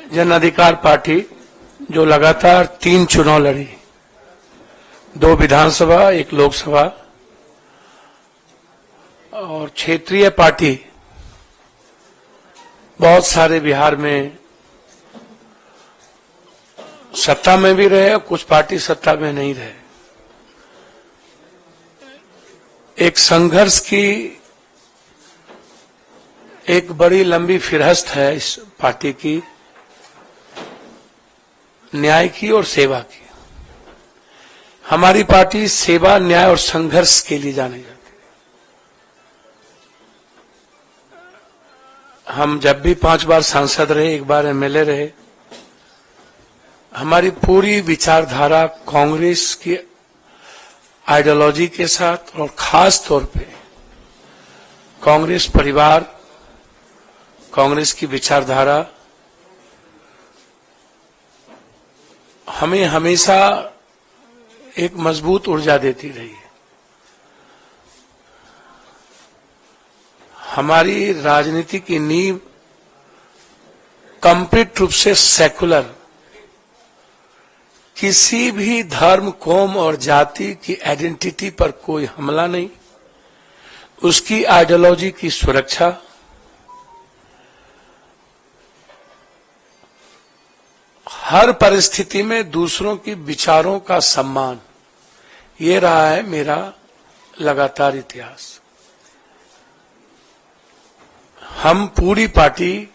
जन अधिकार पार्टी जो लगातार 3 चुनाव लड़ी, 2 विधानसभा 1 लोकसभा, और क्षेत्रीय पार्टी बहुत सारे बिहार में सत्ता में भी रहे और कुछ पार्टी सत्ता में नहीं रहे। एक संघर्ष की एक बड़ी लंबी फिरहस्त है इस पार्टी की, न्याय की और सेवा की। हमारी पार्टी सेवा, न्याय और संघर्ष के लिए जानी जाती है। हम जब भी 5 बार सांसद रहे, 1 बार एमएलए रहे, हमारी पूरी विचारधारा कांग्रेस की आइडियोलॉजी के साथ और खास तौर पे कांग्रेस परिवार, कांग्रेस की विचारधारा हमें हमेशा एक मजबूत ऊर्जा देती रही है। हमारी राजनीति की नींव कंप्लीट रूप से सेकुलर, किसी भी धर्म, कौम और जाति की आइडेंटिटी पर कोई हमला नहीं, उसकी आइडियोलॉजी की सुरक्षा, हर परिस्थिति में दूसरों की विचारों का सम्मान, ये रहा है मेरा लगातार इतिहास। हम पूरी पार्टी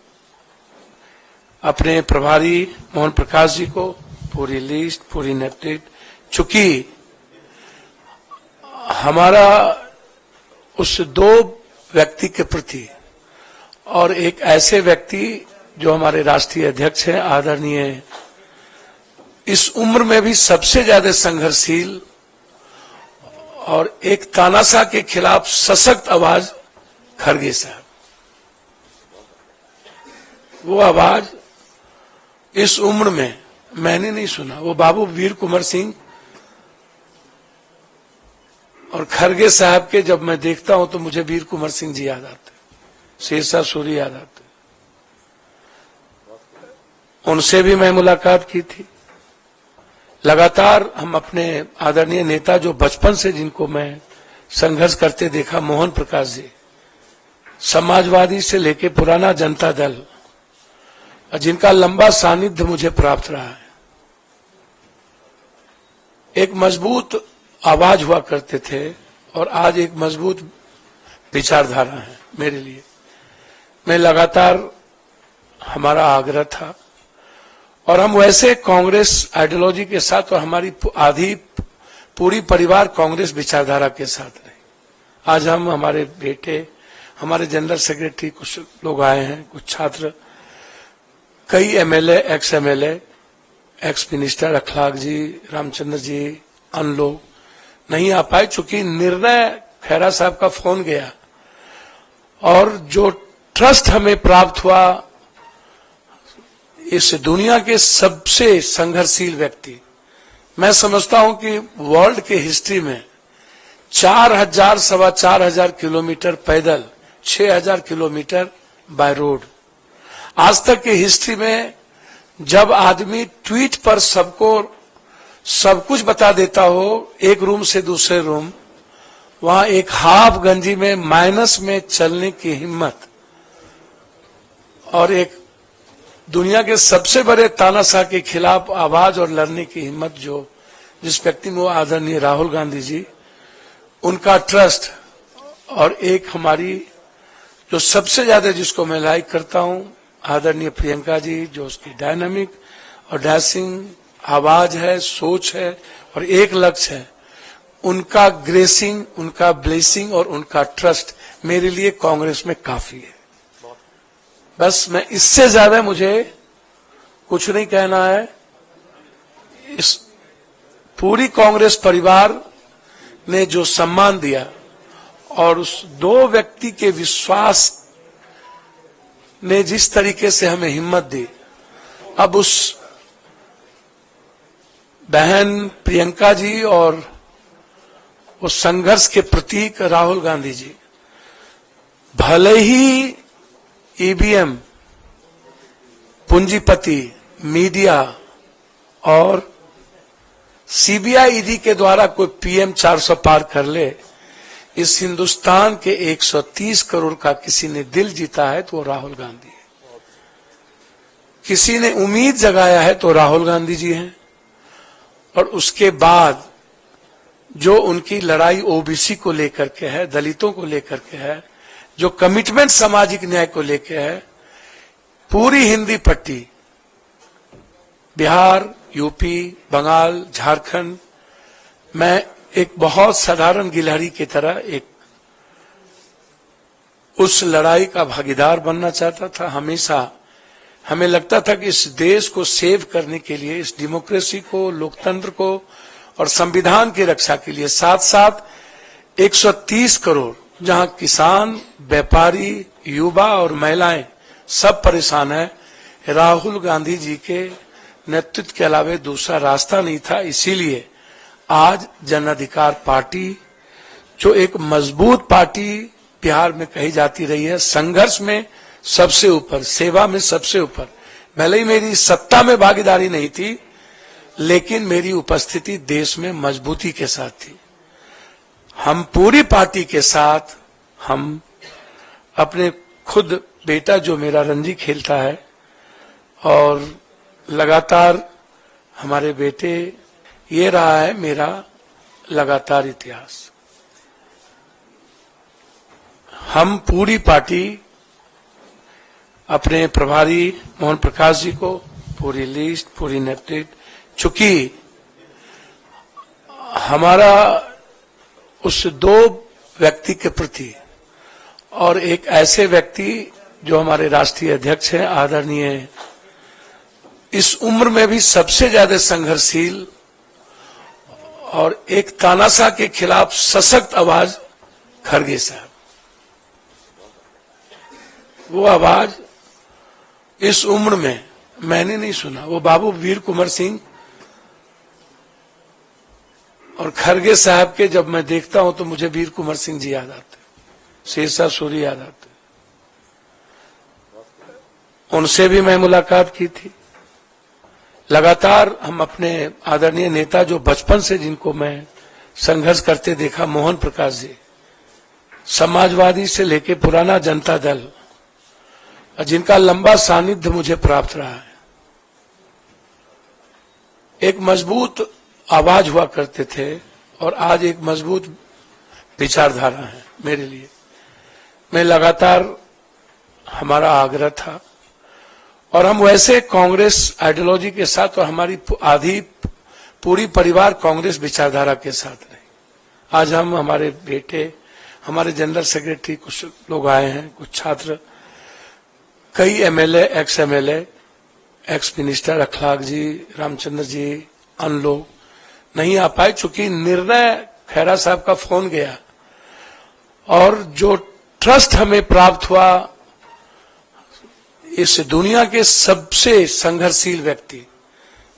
अपने प्रभारी मोहन प्रकाश जी को पूरी लिस्ट, पूरी नेतृत्व, चूंकि हमारा उस 2 व्यक्ति के प्रति और एक ऐसे व्यक्ति जो हमारे राष्ट्रीय अध्यक्ष हैं, आदरणीय, इस उम्र में भी सबसे ज्यादा संघर्षशील और एक तानाशाह के खिलाफ सशक्त आवाज खरगे साहब। वो आवाज इस उम्र में मैंने नहीं सुना। वो बाबू वीर कुंवर सिंह और खरगे साहब के जब मैं देखता हूं तो मुझे वीर कुंवर सिंह जी याद आते, शेरशाह सूरी याद आते। उनसे भी मैं मुलाकात की थी। लगातार हम अपने आदरणीय नेता जो बचपन से जिनको मैं संघर्ष करते देखा, मोहन प्रकाश जी, समाजवादी से लेके पुराना जनता दल, जिनका लंबा सानिध्य मुझे प्राप्त रहा है। एक मजबूत आवाज हुआ करते थे और आज एक मजबूत विचारधारा है मेरे लिए। मैं लगातार, हमारा आग्रह था और हम वैसे कांग्रेस आइडियोलॉजी के साथ और हमारी आधी पूरी परिवार कांग्रेस विचारधारा के साथ रहे। आज हम, हमारे बेटे, हमारे जनरल सेक्रेटरी, कुछ लोग आए हैं, कुछ छात्र, कई MLA, ex MLA, ex minister अखलाक जी, रामचंद्र जी, अन्य लोग नहीं आ पाए चूंकि निर्णय खैरा साहब का फोन गया और जो ट्रस्ट हमें प्राप्त हुआ इस दुनिया के सबसे संघर्षशील व्यक्ति, मैं समझता हूं कि वर्ल्ड के हिस्ट्री में 4000 सवा 4000 किलोमीटर पैदल, 6000 किलोमीटर बाय रोड, आज तक की हिस्ट्री में जब आदमी ट्वीट पर सबको सब कुछ बता देता हो, एक रूम से दूसरे रूम, वहां एक हाफ गंजी में माइनस में चलने की हिम्मत और एक दुनिया के सबसे बड़े तानाशाह के खिलाफ आवाज और लड़ने की हिम्मत जो जिस व्यक्ति में, वो आदरणीय राहुल गांधी जी, उनका ट्रस्ट, और एक हमारी जो सबसे ज्यादा जिसको मैं लाइक करता हूं, आदरणीय प्रियंका जी, जो उसकी डायनामिक और डैशिंग आवाज है, सोच है और एक लक्ष्य है, उनका ग्रेसिंग, उनका ब्लेसिंग और उनका ट्रस्ट मेरे लिए कांग्रेस में काफी है। बस मैं इससे ज्यादा मुझे कुछ नहीं कहना है। इस पूरी कांग्रेस परिवार ने जो सम्मान दिया और उस 2 व्यक्ति के विश्वास ने जिस तरीके से हमें हिम्मत दी, अब उस बहन प्रियंका जी और उस संघर्ष के प्रतीक राहुल गांधी जी, भले ही ईवीएम पूंजीपति, मीडिया और सीबीआई ईडी के द्वारा कोई पीएम 400 पार कर ले, इस हिंदुस्तान के 130 करोड़ का किसी ने दिल जीता है तो वो राहुल गांधी है। किसी ने उम्मीद जगाया है तो राहुल गांधी जी हैं। और उसके बाद जो उनकी लड़ाई ओबीसी को लेकर के है, दलितों को लेकर के है, जो कमिटमेंट सामाजिक न्याय को लेकर है, पूरी हिंदी पट्टी बिहार, यूपी, बंगाल, झारखंड, मैं एक बहुत साधारण गिलहरी की तरह एक उस लड़ाई का भागीदार बनना चाहता था। हमेशा हमें लगता था कि इस देश को सेव करने के लिए, इस डेमोक्रेसी को, लोकतंत्र को और संविधान की रक्षा के लिए साथ साथ 130 करोड़, जहां किसान, व्यापारी, युवा और महिलाएं सब परेशान है, राहुल गांधी जी के नेतृत्व के अलावा दूसरा रास्ता नहीं था। इसीलिए आज जन अधिकार पार्टी, जो एक मजबूत पार्टी बिहार में कही जाती रही है, संघर्ष में सबसे ऊपर, सेवा में सबसे ऊपर, भले ही मेरी सत्ता में भागीदारी नहीं थी, लेकिन मेरी उपस्थिति देश में मजबूती के साथ थी। हम पूरी पार्टी के साथ, हम अपने खुद बेटा जो मेरा रणजी खेलता है और लगातार हमारे बेटे, ये रहा है मेरा लगातार इतिहास। हम पूरी पार्टी अपने प्रभारी मोहन प्रकाश जी को, पूरी लिस्ट, पूरी नेतृत्व, चूंकि हमारा उस दो व्यक्ति के प्रति और एक ऐसे व्यक्ति जो हमारे राष्ट्रीय अध्यक्ष हैं, आदरणीय, इस उम्र में भी सबसे ज्यादा संघर्षशील और एक तानाशाह के खिलाफ सशक्त आवाज खरगे साहब। वो आवाज इस उम्र में मैंने नहीं सुना। वो बाबू वीर कुंवर सिंह और खरगे साहब के जब मैं देखता हूं तो मुझे वीर कुंवर सिंह जी याद आते, शेरशाह सूरी याद आते। उनसे भी मैं मुलाकात की थी। लगातार हम अपने आदरणीय नेता जो बचपन से जिनको मैं संघर्ष करते देखा, मोहन प्रकाश जी, समाजवादी से लेके पुराना जनता दल, जिनका लंबा सानिध्य मुझे प्राप्त रहा है, एक मजबूत आवाज हुआ करते थे और आज एक मजबूत विचारधारा है मेरे लिए। मैं लगातार, हमारा आग्रह था और हम वैसे कांग्रेस आइडियोलॉजी के साथ और हमारी आधी पूरी परिवार कांग्रेस विचारधारा के साथ रहे। आज हम, हमारे बेटे, हमारे जनरल सेक्रेटरी, कुछ लोग आए हैं, कुछ छात्र, कई MLA, ex MLA, ex minister अखलाक जी, रामचंद्र जी, अन्य लोग नहीं आ पाए, चूंकि निर्णय खैरा साहब का फोन गया और जो ट्रस्ट हमें प्राप्त हुआ, इस दुनिया के सबसे संघर्षशील व्यक्ति,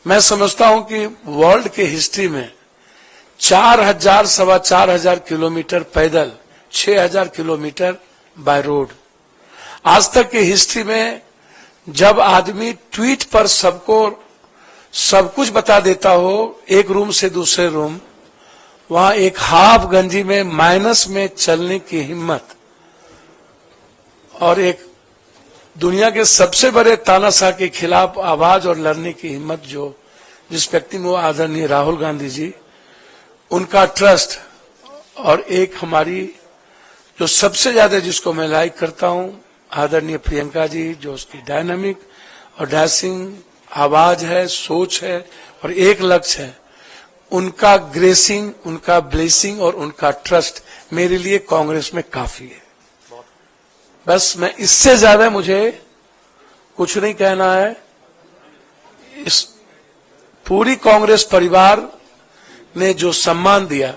मैं समझता हूं कि वर्ल्ड के हिस्ट्री में 4,000 सवा 4,000 किलोमीटर पैदल, 6,000 किलोमीटर बाय रोड, आज तक की हिस्ट्री में जब आदमी ट्वीट पर सबको सब कुछ बता देता हो, एक रूम से दूसरे रूम, वहां एक हाफ गंजी में माइनस में चलने की हिम्मत और एक दुनिया के सबसे बड़े तानाशाह के खिलाफ आवाज और लड़ने की हिम्मत जो जिस व्यक्ति में, वो आदरणीय राहुल गांधी जी, उनका ट्रस्ट और एक हमारी जो सबसे ज्यादा जिसको मैं लाइक करता हूं, आदरणीय प्रियंका जी, जो उसकी डायनामिक और डैशिंग आवाज है, सोच है और एक लक्ष्य है, उनका ग्रेसिंग, उनका ब्लेसिंग और उनका ट्रस्ट मेरे लिए कांग्रेस में काफी है। बस मैं इससे ज्यादा मुझे कुछ नहीं कहना है। इस पूरी कांग्रेस परिवार ने जो सम्मान दिया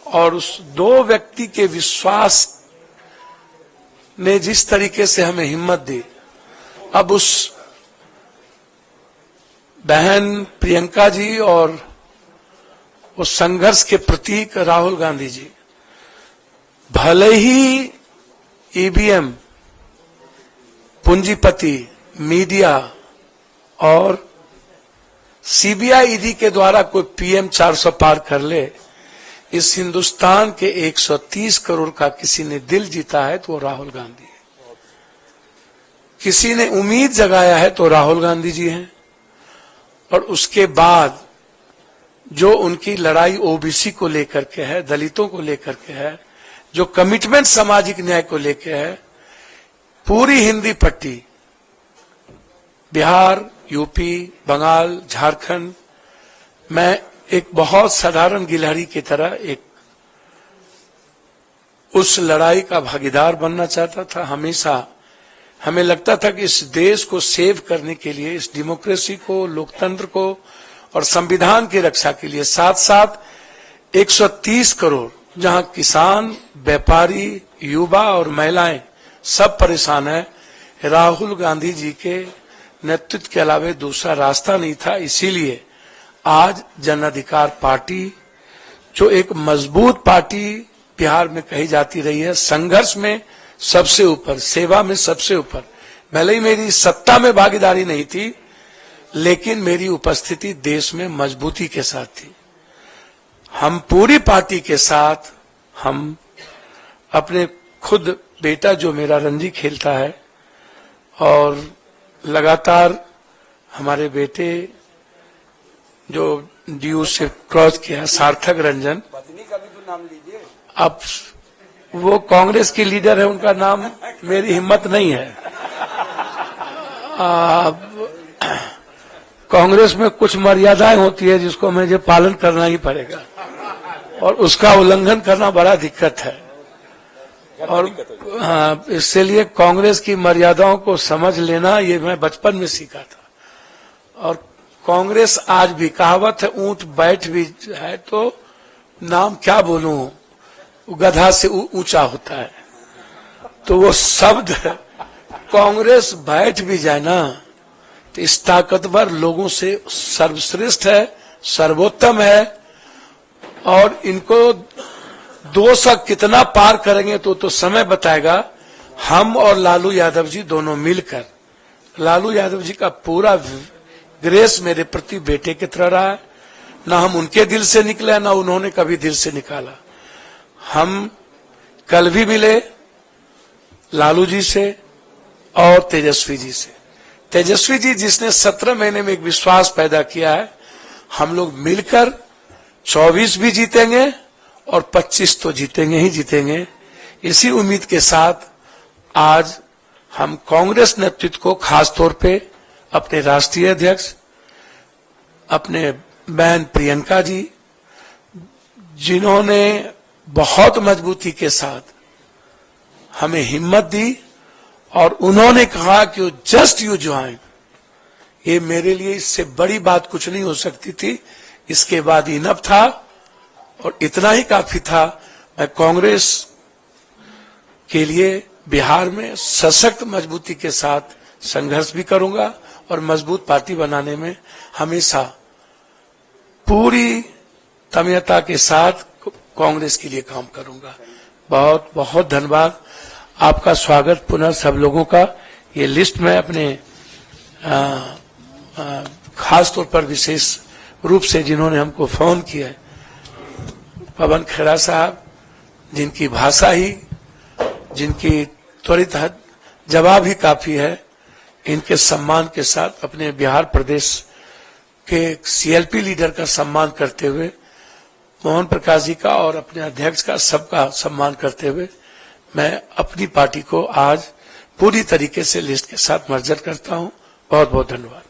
और उस दो व्यक्ति के विश्वास ने जिस तरीके से हमें हिम्मत दी, अब उस बहन प्रियंका जी और उस संघर्ष के प्रतीक राहुल गांधी जी, भले ही ईवीएम, पूंजीपति, मीडिया और सीबीआई ईडी के द्वारा कोई पीएम 400 पार कर ले, इस हिंदुस्तान के 130 करोड़ का किसी ने दिल जीता है तो वो राहुल गांधी है। किसी ने उम्मीद जगाया है तो राहुल गांधी जी हैं। और उसके बाद जो उनकी लड़ाई ओबीसी को लेकर के है, दलितों को लेकर के है, जो कमिटमेंट सामाजिक न्याय को लेकर है, पूरी हिंदी पट्टी बिहार, यूपी, बंगाल, झारखंड, मैं एक बहुत साधारण गिलहरी की तरह एक उस लड़ाई का भागीदार बनना चाहता था। हमेशा हमें लगता था कि इस देश को सेव करने के लिए, इस डेमोक्रेसी को, लोकतंत्र को और संविधान की रक्षा के लिए साथ साथ 130 करोड़ जहां किसान, व्यापारी, युवा और महिलाएं सब परेशान है, राहुल गांधी जी के नेतृत्व के अलावा दूसरा रास्ता नहीं था। इसीलिए आज जन अधिकार पार्टी, जो एक मजबूत पार्टी बिहार में कही जाती रही है, संघर्ष में सबसे ऊपर, सेवा में सबसे ऊपर, भले ही मेरी सत्ता में भागीदारी नहीं थी, लेकिन मेरी उपस्थिति देश में मजबूती के साथ थी। हम पूरी पार्टी के साथ, हम अपने खुद बेटा जो मेरा रणजी खेलता है और लगातार हमारे बेटे जो डीयू से क्रॉस किया, सार्थक रंजन, पत्नी का भी तो नाम लीजिए। अब वो कांग्रेस की लीडर है, उनका नाम मेरी हिम्मत नहीं है। कांग्रेस में कुछ मर्यादाएं होती है जिसको मुझे पालन करना ही पड़ेगा और उसका उल्लंघन करना बड़ा दिक्कत है। और हाँ, इसलिए कांग्रेस की मर्यादाओं को समझ लेना ये मैं बचपन में सीखा था। और कांग्रेस आज भी, कहावत है ऊंट बैठ भी है तो नाम क्या बोलूं, गधा से ऊंचा होता है। तो वो शब्द कांग्रेस बैठ भी जाए ना तो इस ताकतवर लोगों से सर्वश्रेष्ठ है, सर्वोत्तम है। और इनको 200 कितना पार करेंगे तो समय बताएगा। हम और लालू यादव जी दोनों मिलकर, लालू यादव जी का पूरा ग्रेस मेरे प्रति बेटे की तरह रहा है, ना हम उनके दिल से निकले ना उन्होंने कभी दिल से निकाला। हम कल भी मिले लालू जी से और तेजस्वी जी से। तेजस्वी जी जिसने 17 महीने में एक विश्वास पैदा किया है, हम लोग मिलकर 24 भी जीतेंगे और 25 तो जीतेंगे ही जीतेंगे। इसी उम्मीद के साथ आज हम कांग्रेस नेतृत्व को, खास तौर पे अपने राष्ट्रीय अध्यक्ष, अपने बहन प्रियंका जी, जिन्होंने बहुत मजबूती के साथ हमें हिम्मत दी और उन्होंने कहा कि जस्ट यू ज्वाइन, ये मेरे लिए इससे बड़ी बात कुछ नहीं हो सकती थी। इसके बाद इनफ था और इतना ही काफी था। मैं कांग्रेस के लिए बिहार में सशक्त मजबूती के साथ संघर्ष भी करूंगा और मजबूत पार्टी बनाने में हमेशा पूरी तन्मयता के साथ कांग्रेस के लिए काम करूंगा। बहुत बहुत धन्यवाद। आपका स्वागत पुनः सब लोगों का। ये लिस्ट में अपने खास तौर पर विशेष रूप से जिन्होंने हमको फोन किया है, पवन खेड़ा साहब, जिनकी भाषा ही, जिनकी त्वरित जवाब ही काफी है, इनके सम्मान के साथ अपने बिहार प्रदेश के सीएलपी लीडर का सम्मान करते हुए, मोहन प्रकाश जी का और अपने अध्यक्ष का सबका सम्मान करते हुए, मैं अपनी पार्टी को आज पूरी तरीके से लिस्ट के साथ मर्जर करता हूं। बहुत बहुत धन्यवाद।